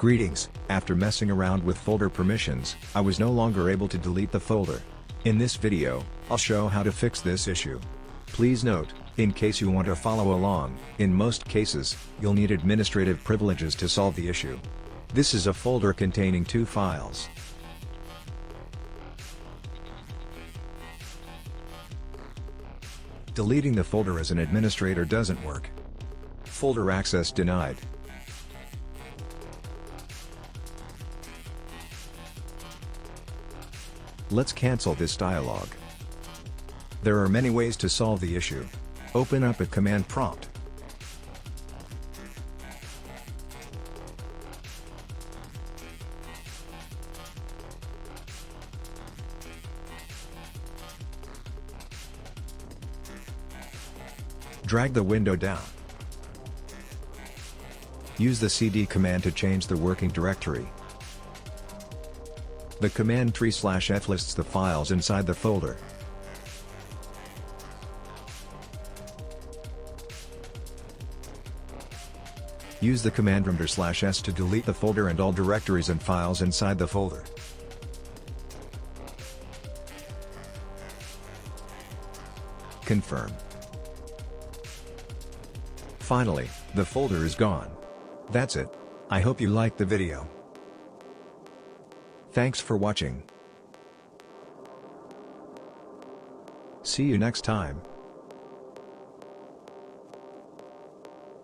Greetings. After messing around with folder permissions, I was no longer able to delete the folder. In this video, I'll show how to fix this issue. Please note, in case you want to follow along, in most cases, you'll need administrative privileges to solve the issue. This is a folder containing 2 files. Deleting the folder as an administrator doesn't work. Folder access denied. Let's cancel this dialog. There are many ways to solve the issue. Open up a command prompt. Drag the window down. Use the cd command to change the working directory. The command tree/f lists the files inside the folder. Use the command remder/s to delete the folder and all directories and files inside the folder. Confirm. Finally, the folder is gone. That's it. I hope you liked the video. Thanks for watching. See you next time.